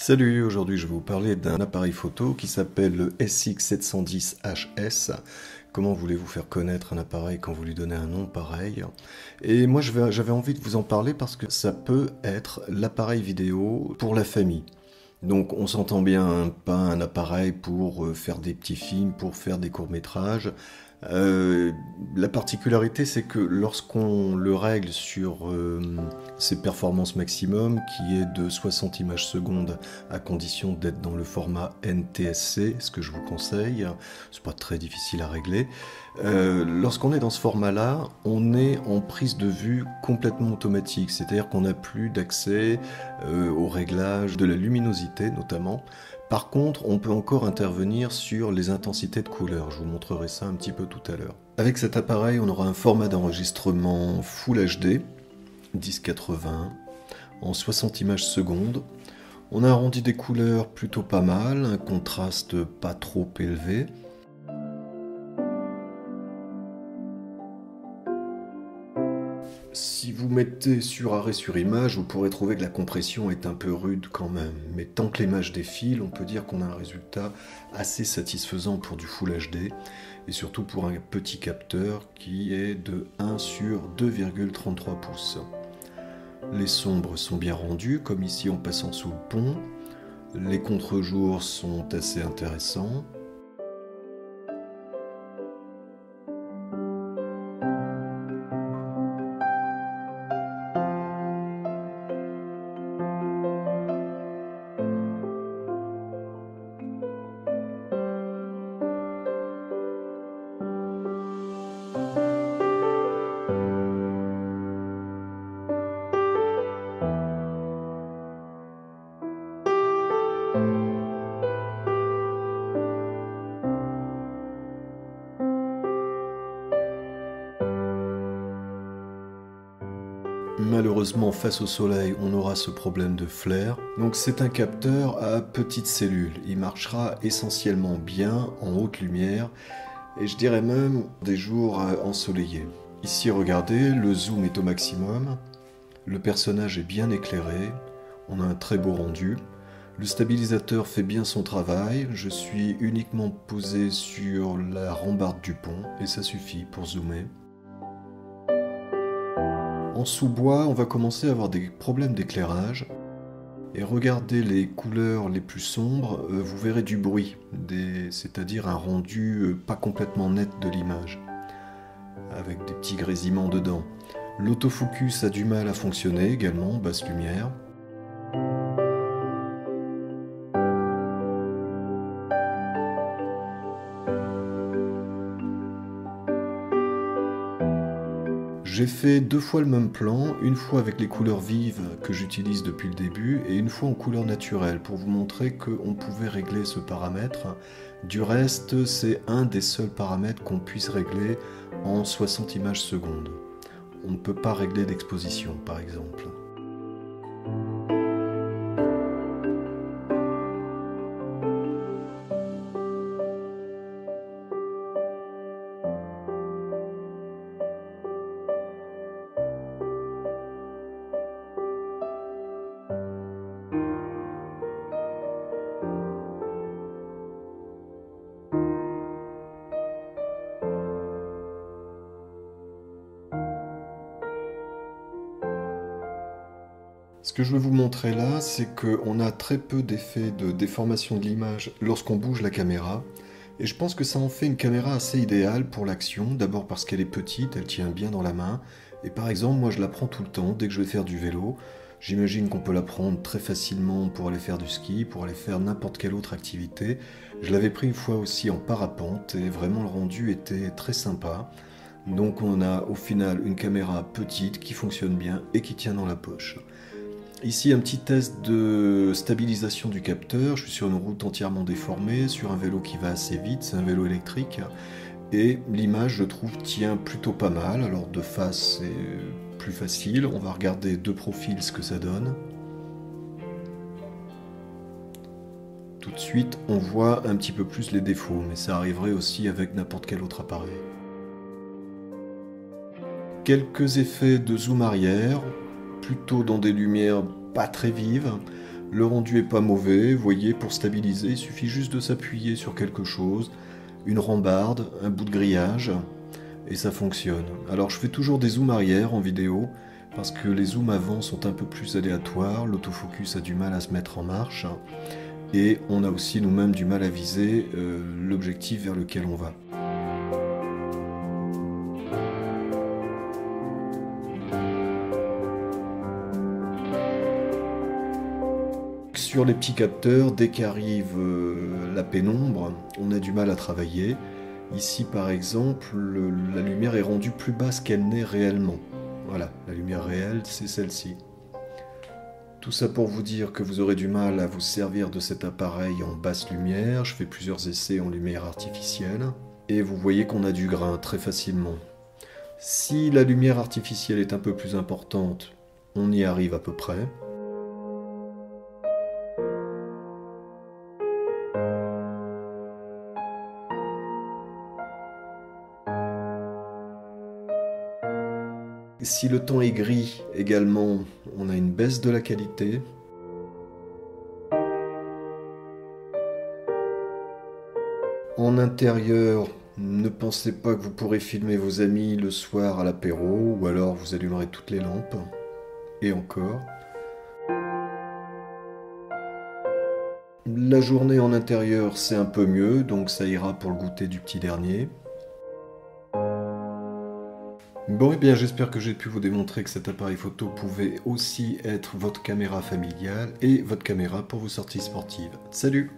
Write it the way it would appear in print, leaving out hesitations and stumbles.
Salut, aujourd'hui je vais vous parler d'un appareil photo qui s'appelle le SX710HS. Comment voulez-vous faire connaître un appareil quand vous lui donnez un nom pareil? Et moi j'avais envie de vous en parler parce que ça peut être l'appareil vidéo pour la famille. Donc on s'entend bien, hein, pas un appareil pour faire des petits films, pour faire des courts-métrages. Euh, la particularité, c'est que lorsqu'on le règle sur ses performances maximum, qui est de 60 images secondes, à condition d'être dans le format NTSC, ce que je vous conseille, c'est pas très difficile à régler. Lorsqu'on est dans ce format-là, on est en prise de vue complètement automatique, c'est-à-dire qu'on n'a plus d'accès au réglage de la luminosité notamment. Par contre, on peut encore intervenir sur les intensités de couleurs. Je vous montrerai ça un petit peu tout à l'heure. Avec cet appareil, on aura un format d'enregistrement Full HD, 1080, en 60 images secondes. On a un rendu des couleurs plutôt pas mal, un contraste pas trop élevé. Si vous mettez sur arrêt sur image, vous pourrez trouver que la compression est un peu rude quand même. Mais tant que l'image défile, on peut dire qu'on a un résultat assez satisfaisant pour du Full HD. Et surtout pour un petit capteur qui est de 1 sur 2,33 pouces. Les sombres sont bien rendus, comme ici en passant sous le pont. Les contre-jours sont assez intéressants. Malheureusement, face au soleil, on aura ce problème de flair. Donc c'est un capteur à petite cellule. Il marchera essentiellement bien en haute lumière et je dirais même des jours ensoleillés. Ici, regardez, le zoom est au maximum. Le personnage est bien éclairé. On a un très beau rendu. Le stabilisateur fait bien son travail. Je suis uniquement posé sur la rambarde du pont et ça suffit pour zoomer. En sous-bois, on va commencer à avoir des problèmes d'éclairage. Et regardez les couleurs les plus sombres, vous verrez du bruit, c'est-à-dire un rendu pas complètement net de l'image, avec des petits grésillements dedans. L'autofocus a du mal à fonctionner également, basse lumière. J'ai fait 2 fois le même plan, une fois avec les couleurs vives que j'utilise depuis le début et une fois en couleur naturelle pour vous montrer qu'on pouvait régler ce paramètre. Du reste, c'est un des seuls paramètres qu'on puisse régler en 60 images secondes. On ne peut pas régler d'exposition par exemple. Ce que je veux vous montrer là, c'est qu'on a très peu d'effets de déformation de l'image lorsqu'on bouge la caméra. Et je pense que ça en fait une caméra assez idéale pour l'action. D'abord parce qu'elle est petite, elle tient bien dans la main. Et par exemple, moi je la prends tout le temps dès que je vais faire du vélo. J'imagine qu'on peut la prendre très facilement pour aller faire du ski, pour aller faire n'importe quelle autre activité. Je l'avais pris une fois aussi en parapente et vraiment le rendu était très sympa. Donc on a au final une caméra petite qui fonctionne bien et qui tient dans la poche. Ici un petit test de stabilisation du capteur, je suis sur une route entièrement déformée, sur un vélo qui va assez vite, c'est un vélo électrique, et l'image je trouve tient plutôt pas mal, alors de face c'est plus facile, on va regarder de profil ce que ça donne. Tout de suite on voit un petit peu plus les défauts, mais ça arriverait aussi avec n'importe quel autre appareil. Quelques effets de zoom arrière, plutôt dans des lumières pas très vives. Le rendu est pas mauvais, vous voyez, pour stabiliser, il suffit juste de s'appuyer sur quelque chose, une rambarde, un bout de grillage, et ça fonctionne. Alors je fais toujours des zooms arrière en vidéo, parce que les zooms avant sont un peu plus aléatoires, l'autofocus a du mal à se mettre en marche, et on a aussi nous-mêmes du mal à viser l'objectif vers lequel on va. Sur les petits capteurs, dès qu'arrive la pénombre, on a du mal à travailler. Ici par exemple, la lumière est rendue plus basse qu'elle n'est réellement. Voilà, la lumière réelle, c'est celle-ci. Tout ça pour vous dire que vous aurez du mal à vous servir de cet appareil en basse lumière. Je fais plusieurs essais en lumière artificielle. Et vous voyez qu'on a du grain très facilement. Si la lumière artificielle est un peu plus importante, on y arrive à peu près. Si le temps est gris également, on a une baisse de la qualité. En intérieur, ne pensez pas que vous pourrez filmer vos amis le soir à l'apéro, ou alors vous allumerez toutes les lampes. Et encore. La journée en intérieur, c'est un peu mieux, donc ça ira pour le goûter du petit dernier. Bon, et bien j'espère que j'ai pu vous démontrer que cet appareil photo pouvait aussi être votre caméra familiale et votre caméra pour vos sorties sportives. Salut!